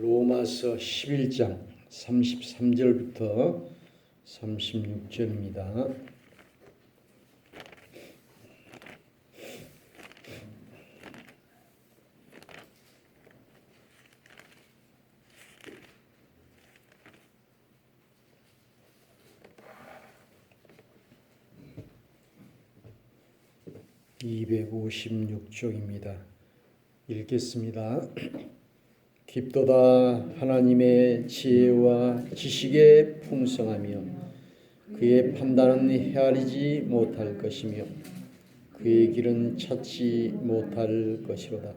로마서 11장 33절부터 36절입니다. (256쪽입니다) 읽겠습니다. 깊도다 하나님의 지혜와 지식의 풍성하며 그의 판단은 헤아리지 못할 것이며 그의 길은 찾지 못할 것이로다.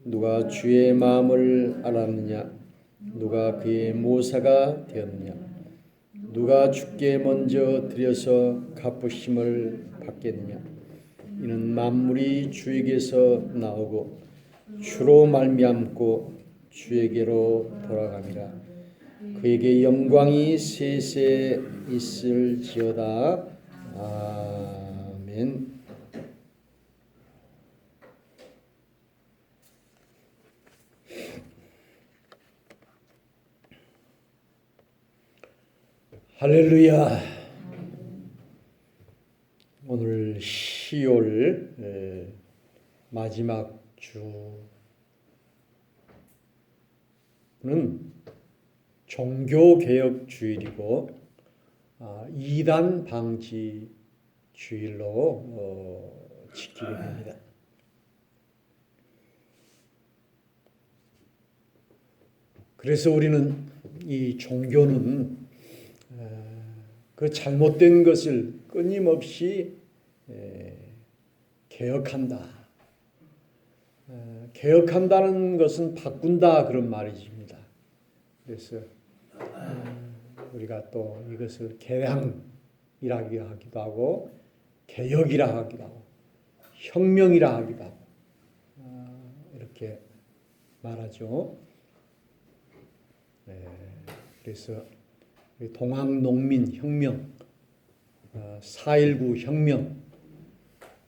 누가 주의 마음을 알았느냐? 누가 그의 모사가 되었느냐? 누가 주께 먼저 드려서 갚으심을 받겠느냐? 이는 만물이 주에게서 나오고 주로 말미암고 주에게로 돌아감이라. 그에게 영광이 세세 있을지어다. 아멘. 할렐루야. 오늘 10월 마지막 주는 종교개혁 주일이고 이단 방지 주일로 지키게 됩니다. 그래서 우리는 이 종교는 그 잘못된 것을 끊임없이 개혁한다. 개혁한다는 것은 바꾼다 그런 말이십니다. 그래서 우리가 또 이것을 개량이라 하기도 하고 개혁이라 하기도 하고 혁명이라 하기도 하고 이렇게 말하죠. 그래서 동학농민혁명, 4.19 혁명,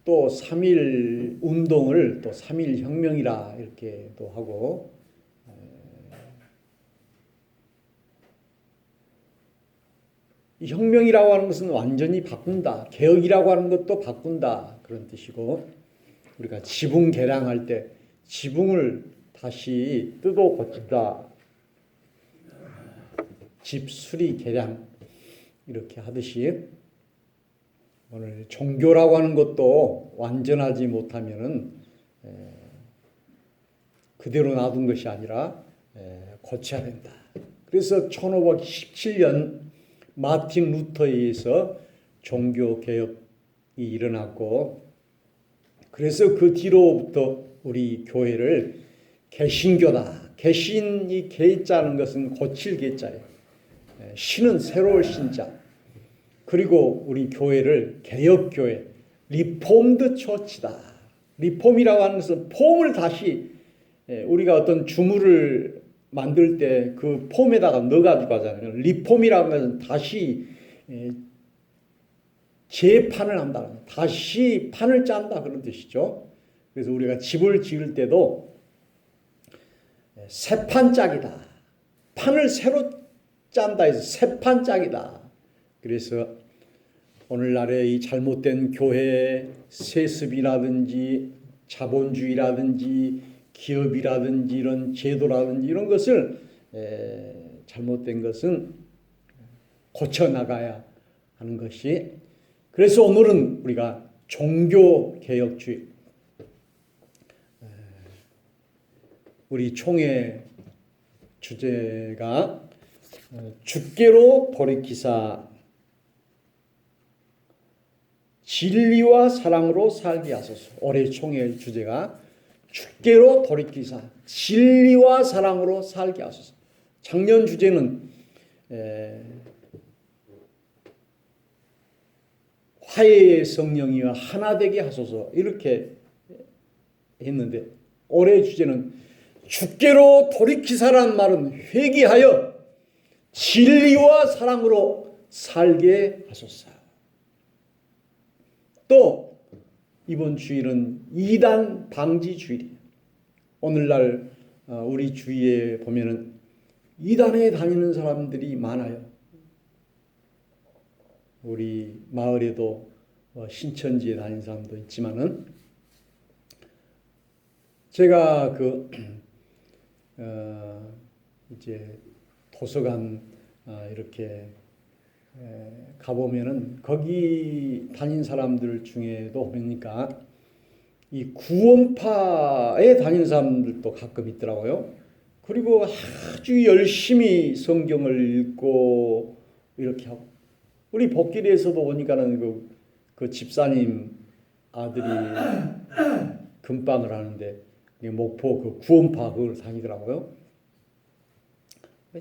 또 3.1 운동을 또 3.1 혁명이라 이렇게도 하고, 이 혁명이라고 하는 것은 완전히 바꾼다, 개혁이라고 하는 것도 바꾼다 그런 뜻이고, 우리가 지붕 개량할 때 지붕을 다시 뜯어 고친다, 집 수리 개량 이렇게 하듯이 오늘 종교라고 하는 것도 완전하지 못하면은 그대로 놔둔 것이 아니라 고쳐야 된다. 그래서 1517년 마틴 루터에 의해서 종교 개혁이 일어났고, 그래서 그 뒤로부터 우리 교회를 개신교다. 개신 이 개자는 것은 고칠 개자예요. 신은 새로울 신자. 그리고 우리 교회를 개혁교회, 리폼드 처치다. 리폼이라고 하는 것은 폼을 다시, 우리가 어떤 주물을 만들 때 그 폼에다가 넣어가지고 하잖아요. 리폼이라고 하는 것은 다시 재판을 한다. 다시 판을 짠다 그런 뜻이죠. 그래서 우리가 집을 지을 때도 새 판짝이다. 판을 새로 짠다 해서 새판짝이다. 그래서 오늘날의 이 잘못된 교회 세습이라든지 자본주의라든지 기업이라든지 이런 제도라든지 이런 것을 잘못된 것은 고쳐나가야 하는 것이, 그래서 오늘은 우리가 종교개혁주의, 우리 총회 주제가 주께로 돌이키사 진리와 사랑으로 살게 하소서. 올해 총회 주제가 주께로 돌이키사 진리와 사랑으로 살게 하소서. 작년 주제는 화해의 성령이여 하나 되게 하소서 이렇게 했는데, 올해 주제는 주께로 돌이키사라는 말은 회개하여 진리와 사랑으로 살게 하소서. 또 이번 주일은 이단 방지 주일이에요. 오늘날 우리 주위에 보면은 이단에 다니는 사람들이 많아요. 우리 마을에도 신천지에 다니는 사람도 있지만은 제가 이제 도서관 이렇게 가보면은 거기 다닌 사람들 중에도 보니까 이 구원파에 다니는 사람들도 가끔 있더라고요. 그리고 아주 열심히 성경을 읽고 이렇게 하고 우리 복길에서도 보니까는 그 집사님 아들이 금방을 하는데 목포 그 구원파 그걸 다니더라고요.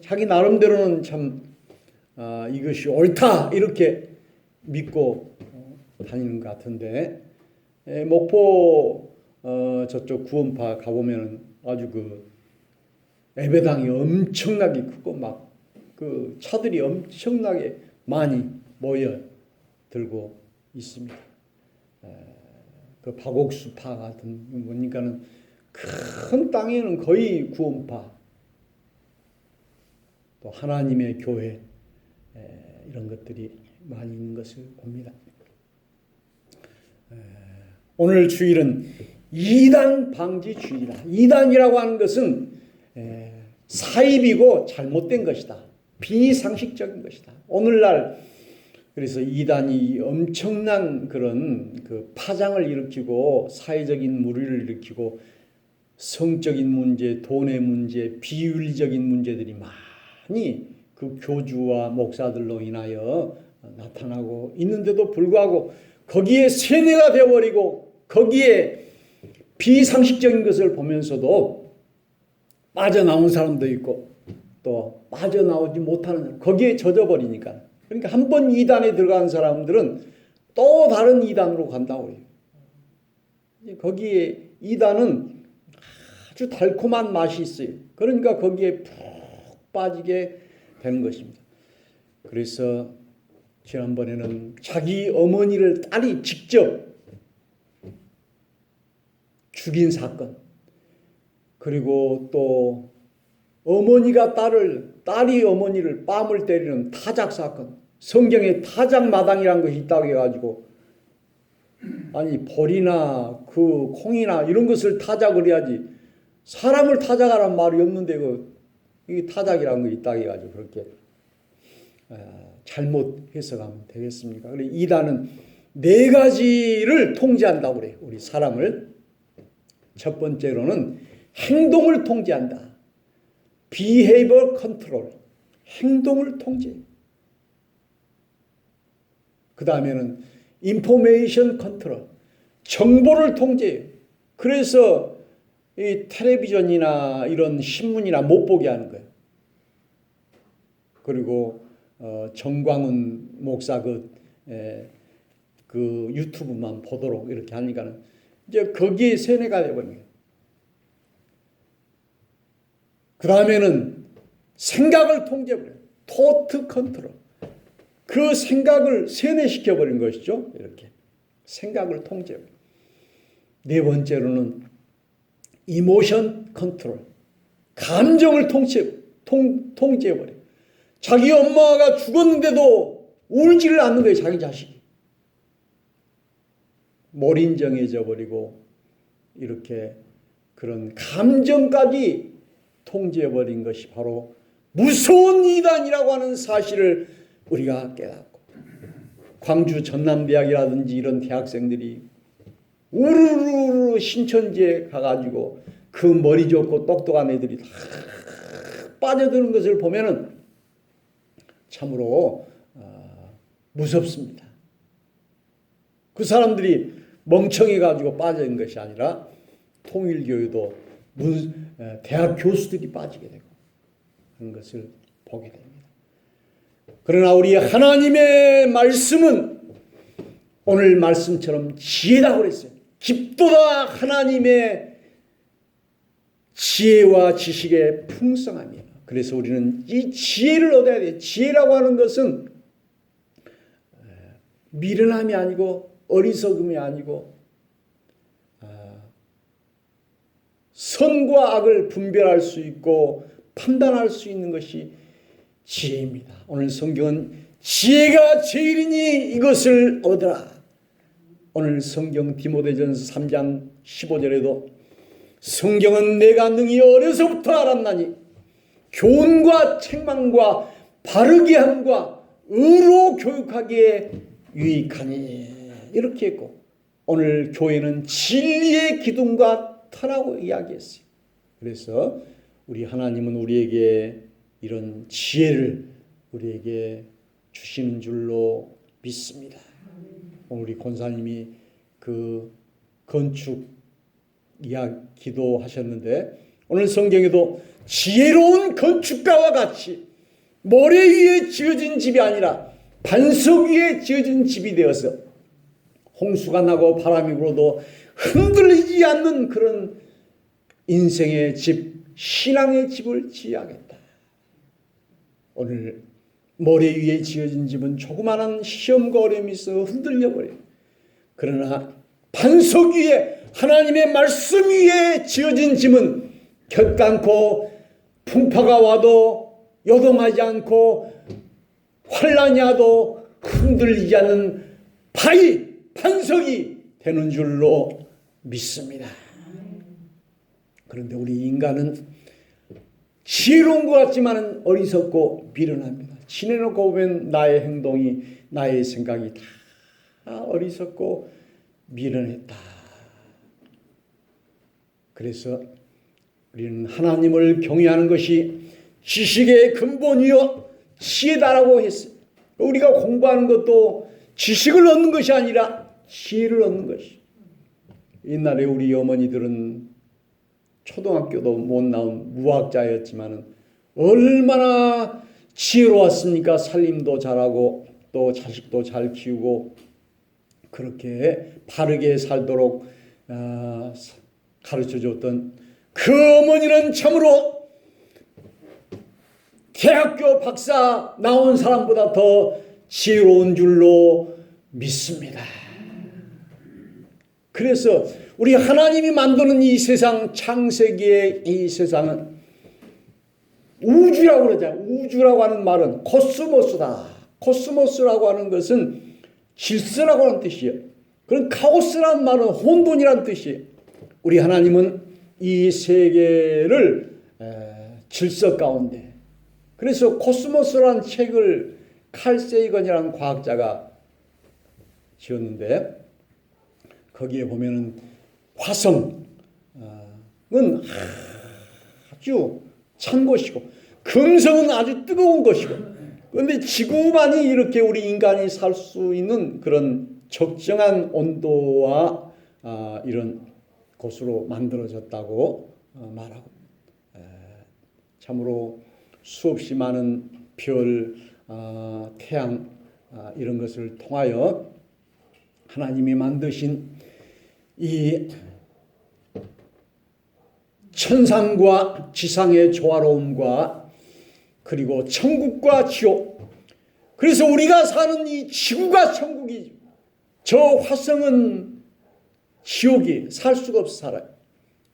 자기 나름대로는 참 이것이 옳다 이렇게 믿고 다니는 것 같은데 목포 저쪽 구원파 가보면 아주 그 예배당이 엄청나게 크고 막 그 차들이 엄청나게 많이 모여 들고 있습니다. 그 박옥수파 같은 보니까는 큰 땅에는 거의 구원파 또 하나님의 교회 이런 것들이 많이 있는 것을 봅니다. 오늘 주일은 이단 방지 주일이다. 이단이라고 하는 것은 사입이고 잘못된 것이다. 비상식적인 것이다. 오늘날 그래서 이단이 엄청난 그런 그 파장을 일으키고 사회적인 물의를 일으키고 성적인 문제, 돈의 문제, 비윤리적인 문제들이 많이 그 교주와 목사들로 인하여 나타나고 있는데도 불구하고 거기에 세뇌가 되어버리고 거기에 비상식적인 것을 보면서도 빠져나온 사람도 있고 또 빠져나오지 못하는 거기에 젖어버리니까 그러니까 한 번 이단에 들어간 사람들은 또 다른 이단으로 간다고 해요. 거기에 이단은 아주 달콤한 맛이 있어요. 그러니까 거기에 푹 빠지게 되는 것입니다. 그래서 지난번에는 자기 어머니를 딸이 직접 죽인 사건, 그리고 또 어머니가 딸이 어머니를 뺨을 때리는 타작 사건, 성경에 타작 마당이라는 것이 있다고 해가지고 아니 벌이나 그 콩이나 이런 것을 타작을 해야지 사람을 타작하라는 말이 없는데 이게 타작이라는 거 있다고 해가지고 그렇게 잘못 해석하면 되겠습니까? 그래 이단은 네 가지를 통제한다고 그래요. 우리 사람을. 첫 번째로는 행동을 통제한다. behavior control. 행동을 통제. 그 다음에는 information control. 정보를 통제해요. 그래서 이 텔레비전이나 이런 신문이나 못 보게 하는 거예요. 그리고 정광훈 목사 그 유튜브만 보도록 이렇게 하니까는 이제 거기에 세뇌가 되어버린 거예요. 그 다음에는 생각을 통제해버려요. thought control. 그 생각을 세뇌시켜버린 것이죠. 이렇게 생각을 통제해버려요. 네 번째로는 emotion control. 감정을 통제해버려요. 자기 엄마가 죽었는데도 울지를 않는 거예요. 자기 자식이. 몰인정해져 버리고 이렇게 그런 감정까지 통제해버린 것이 바로 무서운 이단이라고 하는 사실을 우리가 깨닫고 광주 전남대학이라든지 이런 대학생들이 우르르 신천지에 가가지고 그 머리 좋고 똑똑한 애들이 다 빠져드는 것을 보면은 참으로 무섭습니다. 그 사람들이 멍청해가지고 빠진 것이 아니라 통일교회도 대학 교수들이 빠지게 되고 하는 것을 보게 됩니다. 그러나 우리 하나님의 말씀은 오늘 말씀처럼 지혜라고 그랬어요. 깊도다 하나님의 지혜와 지식의 풍성함이에요. 그래서 우리는 이 지혜를 얻어야 돼요. 지혜라고 하는 것은 미련함이 아니고 어리석음이 아니고 선과 악을 분별할 수 있고 판단할 수 있는 것이 지혜입니다. 오늘 성경은 지혜가 제일이니 이것을 얻으라. 오늘 성경 디모데전서 3장 15절에도 성경은 내가 능히 어려서부터 알았나니 교훈과 책망과 바르게 함과 의로 교육하기에 유익하니 이렇게 했고, 오늘 교회는 진리의 기둥과 터라고 이야기했어요. 그래서 우리 하나님은 우리에게 이런 지혜를 우리에게 주시는 줄로 믿습니다. 우리 권사님이 그 건축 기도하셨는데, 오늘 성경에도 지혜로운 건축가와 같이 모래 위에 지어진 집이 아니라 반석 위에 지어진 집이 되어서 홍수가 나고 바람이 불어도 흔들리지 않는 그런 인생의 집, 신앙의 집을 지어야겠다. 오늘 모래 위에 지어진 집은 조그마한 시험과 어려움이 있어 흔들려 버려요. 그러나 반석 위에 하나님의 말씀 위에 지어진 집은 격간고 풍파가 와도 요동하지 않고 환란이 와도 흔들리지 않는 반석이 되는 줄로 믿습니다. 그런데 우리 인간은 지혜로운 것 같지만 어리석고 미련합니다. 지내놓고 보면 나의 행동이, 나의 생각이 다 어리석고 미련했다. 그래서 우리는 하나님을 경외하는 것이 지식의 근본이요 지혜다라고 했어요. 우리가 공부하는 것도 지식을 얻는 것이 아니라 지혜를 얻는 것이. 옛날에 우리 어머니들은 초등학교도 못 나온 무학자였지만 얼마나 지혜로웠습니까? 살림도 잘하고 또 자식도 잘 키우고 그렇게 바르게 살도록 가르쳐줬던 그 어머니는 참으로 대학교 박사 나온 사람보다 더 지혜로운 줄로 믿습니다. 그래서 우리 하나님이 만드는 이 세상, 창세기의 이 세상은 우주라고 그러잖아요. 우주라고 하는 말은 코스모스다. 코스모스라고 하는 것은 질서라고 하는 뜻이에요. 그런 카오스라는 말은 혼돈이라는 뜻이에요. 우리 하나님은 이 세계를 질서 가운데, 그래서 코스모스라는 책을 칼 세이건이라는 과학자가 지었는데, 거기에 보면은 화성은 아주 찬 곳이고 금성은 아주 뜨거운 곳이고, 그런데 지구만이 이렇게 우리 인간이 살 수 있는 그런 적정한 온도와 이런 곳으로 만들어졌다고 말하고, 참으로 수없이 많은 별, 태양 이런 것을 통하여 하나님이 만드신 이 천상과 지상의 조화로움과 그리고 천국과 지옥, 그래서 우리가 사는 이 지구가 천국이죠. 저 화성은 지옥이 살 수가 없어 살아요.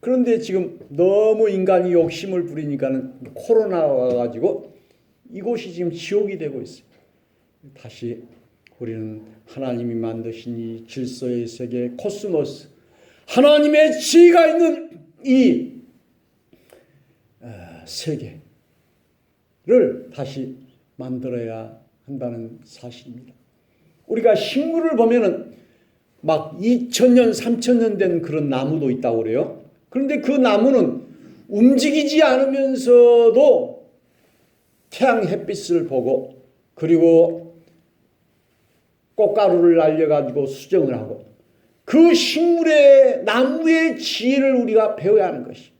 그런데 지금 너무 인간이 욕심을 부리니까는 코로나가 와가지고 이곳이 지금 지옥이 되고 있어요. 다시 우리는 하나님이 만드신 이 질서의 세계 코스모스, 하나님의 지혜가 있는 이 세계를 다시 만들어야 한다는 사실입니다. 우리가 식물을 보면은 막 2000년, 3000년 된 그런 나무도 있다고 그래요. 그런데 그 나무는 움직이지 않으면서도 태양 햇빛을 보고, 그리고 꽃가루를 날려가지고 수정을 하고, 그 식물의, 나무의 지혜를 우리가 배워야 하는 것이.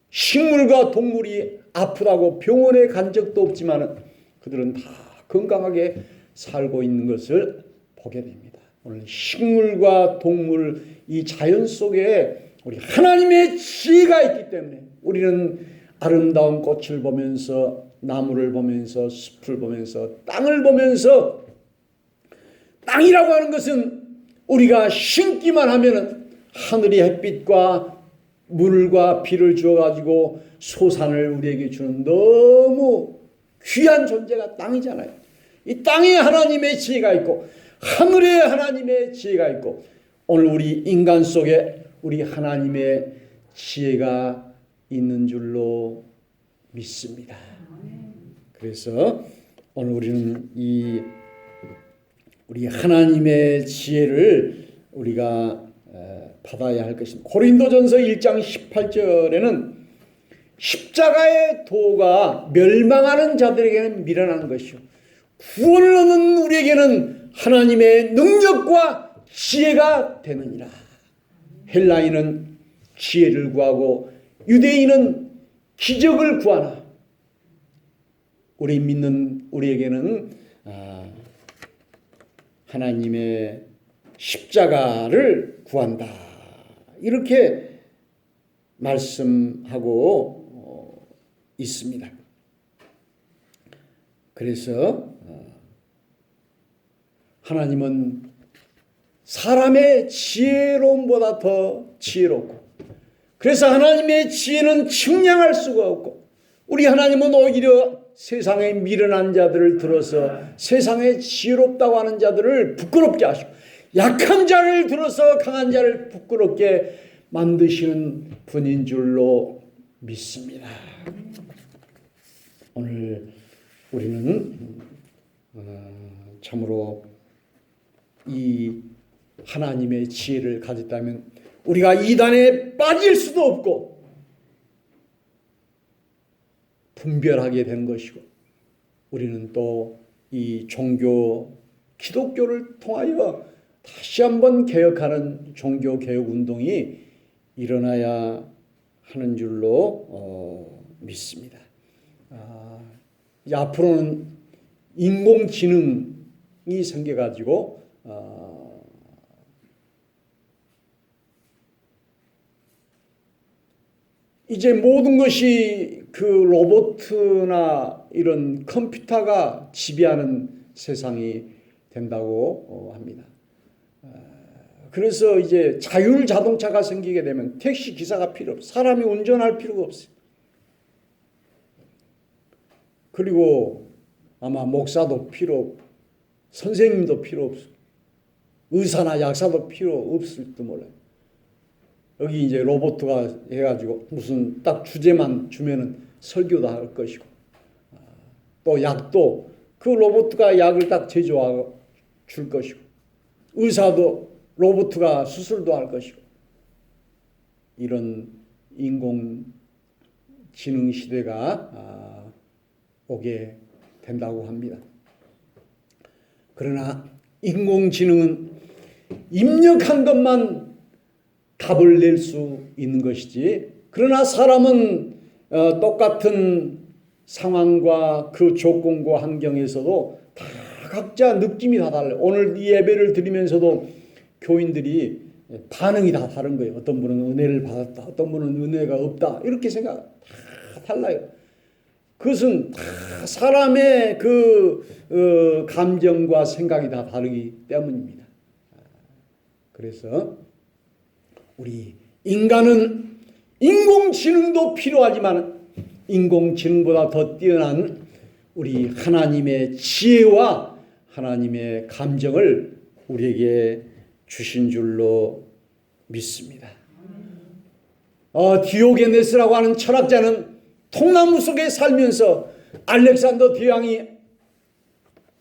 식물과 동물이 아프다고 병원에 간 적도 없지만 그들은 다 건강하게 살고 있는 것을 보게 됩니다. 오늘 식물과 동물, 이 자연 속에 우리 하나님의 지혜가 있기 때문에 우리는 아름다운 꽃을 보면서, 나무를 보면서, 숲을 보면서, 땅을 보면서, 땅이라고 하는 것은 우리가 심기만 하면은 하늘의 햇빛과 물과 비를 주어가지고 소산을 우리에게 주는 너무 귀한 존재가 땅이잖아요. 이 땅에 하나님의 지혜가 있고 하늘에 하나님의 지혜가 있고 오늘 우리 인간 속에 우리 하나님의 지혜가 있는 줄로 믿습니다. 그래서 오늘 우리는 우리 하나님의 지혜를 우리가 받아야 할 것입니다. 고린도전서 1장 18절에는 십자가의 도가 멸망하는 자들에게는 미련한 것이요 구원을 얻는 우리에게는 하나님의 능력과 지혜가 되느니라. 헬라인은 지혜를 구하고 유대인은 기적을 구하나 우리 믿는 우리에게는 하나님의 십자가를 구한다. 이렇게 말씀하고 있습니다. 그래서 하나님은 사람의 지혜로움보다 더 지혜롭고 그래서 하나님의 지혜는 측량할 수가 없고 우리 하나님은 오히려 세상에 미련한 자들을 들어서 세상에 지혜롭다고 하는 자들을 부끄럽게 하시고 약한 자를 들어서 강한 자를 부끄럽게 만드시는 분인 줄로 믿습니다. 오늘 우리는 참으로 이 하나님의 지혜를 가졌다면 우리가 이단에 빠질 수도 없고 분별하게 되는 것이고 우리는 또 이 종교 기독교를 통하여 다시 한번 개혁하는 종교 개혁 운동이 일어나야 하는 줄로 믿습니다. 앞으로는 인공지능이 생겨가지고 이제 모든 것이 그 로봇이나 이런 컴퓨터가 지배하는 세상이 된다고 합니다. 그래서 이제 자율 자동차가 생기게 되면 택시 기사가 필요 없어요. 사람이 운전할 필요가 없어요. 그리고 아마 목사도 필요 없고 선생님도 필요 없고 의사나 약사도 필요 없을지도 몰라요. 여기 이제 로봇가 해가지고 무슨 딱 주제만 주면은 설교도 할 것이고 또 약도 그 로봇가 약을 딱 제조하고 줄 것이고 의사도 로봇가 수술도 할 것이고 이런 인공지능 시대가 오게 된다고 합니다. 그러나 인공지능은 입력한 것만 답을 낼 수 있는 것이지 그러나 사람은 똑같은 상황과 그 조건과 환경에서도 다 각자 느낌이 다 달라요. 오늘 이 예배를 드리면서도 교인들이 반응이 다 다른 거예요. 어떤 분은 은혜를 받았다. 어떤 분은 은혜가 없다. 이렇게 생각 다 달라요. 그것은 다 사람의 그 감정과 생각이 다 다르기 때문입니다. 그래서 우리 인간은 인공지능도 필요하지만 인공지능보다 더 뛰어난 우리 하나님의 지혜와 하나님의 감정을 우리에게 주신 줄로 믿습니다. 디오게네스라고 하는 철학자는 통나무 속에 살면서 알렉산더 대왕이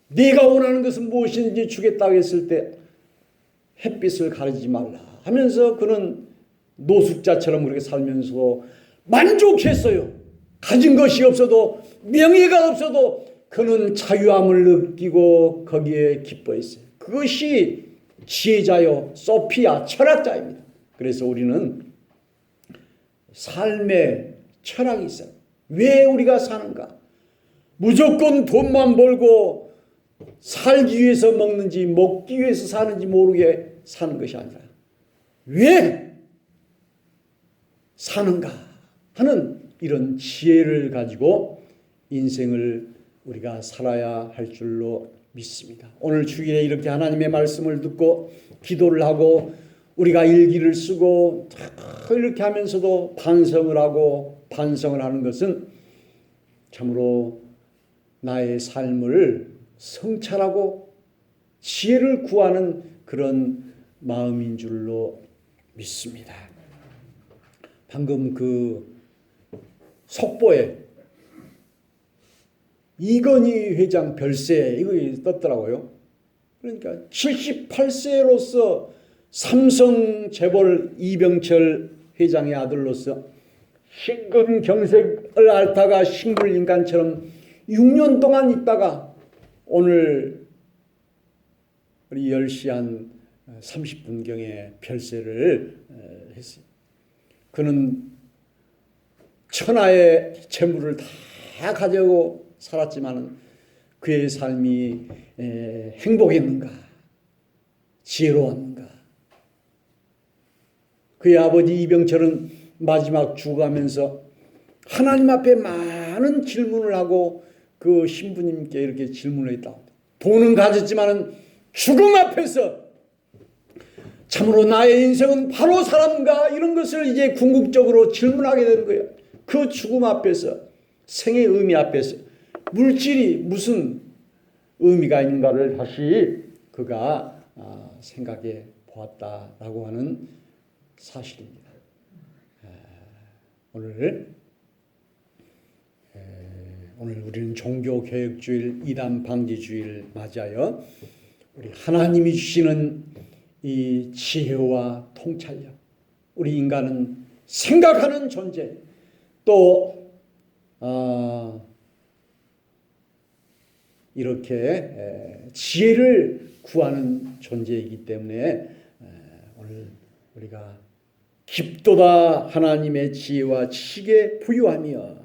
네가 원하는 것은 무엇인지 주겠다고 했을 때 햇빛을 가리지 말라 하면서 그는 노숙자처럼 그렇게 살면서 만족했어요. 가진 것이 없어도 명예가 없어도 그는 자유함을 느끼고 거기에 기뻐했어요. 그것이 지혜자요 소피아 철학자입니다. 그래서 우리는 삶의 철학이 있어요. 왜 우리가 사는가? 무조건 돈만 벌고 살기 위해서 먹는지 먹기 위해서 사는지 모르게 사는 것이 아니라 왜 사는가 하는 이런 지혜를 가지고 인생을 우리가 살아야 할 줄로 믿습니다. 오늘 주일에 이렇게 하나님의 말씀을 듣고 기도를 하고 우리가 일기를 쓰고 이렇게 하면서도 반성을 하는 것은 참으로 나의 삶을 성찰하고 지혜를 구하는 그런 마음인 줄로 믿습니다. 방금 그 속보에 이건희 회장 별세 이거 떴더라고요. 그러니까 78세로서 삼성 재벌 이병철 회장의 아들로서 신근 경색을 앓다가 식물인간처럼 6년 동안 있다가 오늘 우리 10시 한 30분경에 별세를 했어요. 그는 천하의 재물을 다 가지고 살았지만 그의 삶이 행복했는가? 지혜로웠는가? 그의 아버지 이병철은 마지막 죽어가면서 하나님 앞에 많은 질문을 하고 그 신부님께 이렇게 질문을 했다. 돈은 가졌지만 죽음 앞에서 참으로 나의 인생은 바로 사람인가? 이런 것을 이제 궁극적으로 질문하게 되는 거예요. 그 죽음 앞에서, 생의 의미 앞에서 물질이 무슨 의미가 있는가를 다시 그가 생각해 보았다라고 하는 사실입니다. 오늘 우리는 종교개혁주일 이단 방지주의를 맞이하여 우리 하나님이 주시는 이 지혜와 통찰력, 우리 인간은 생각하는 존재, 또 이렇게 지혜를 구하는 존재이기 때문에 오늘 우리가 깊도다 하나님의 지혜와 지식에 부유하며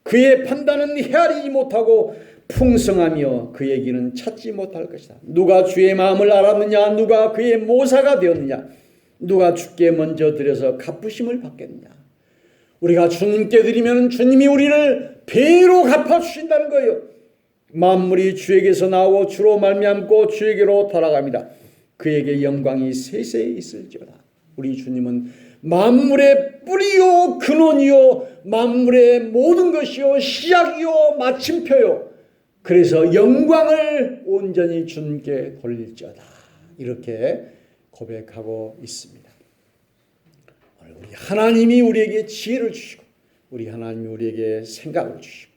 그의 판단은 헤아리지 못하고 풍성하며 그의 길은 찾지 못할 것이다. 누가 주의 마음을 알았느냐? 누가 그의 모사가 되었느냐? 누가 주께 먼저 드려서 갚으심을 받겠느냐? 우리가 주님께 드리면 주님이 우리를 배로 갚아주신다는 거예요. 만물이 주에게서 나오고 주로 말미암고 주에게로 돌아갑니다. 그에게 영광이 세세히 있을지어다. 우리 주님은 만물의 뿌리요 근원이요 만물의 모든 것이요 시작이요 마침표요. 그래서 영광을 온전히 주님께 돌릴지어다. 이렇게 고백하고 있습니다. 우리 하나님이 우리에게 지혜를 주시고 우리 하나님이 우리에게 생각을 주시고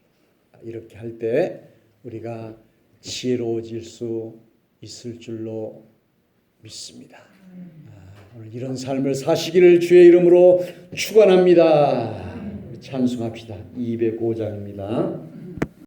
이렇게 할 때 우리가 지혜로워질 수 있을 줄로 믿습니다. 오늘 이런 삶을 사시기를 주의 이름으로 축원합니다. 찬송합시다. 205장입니다.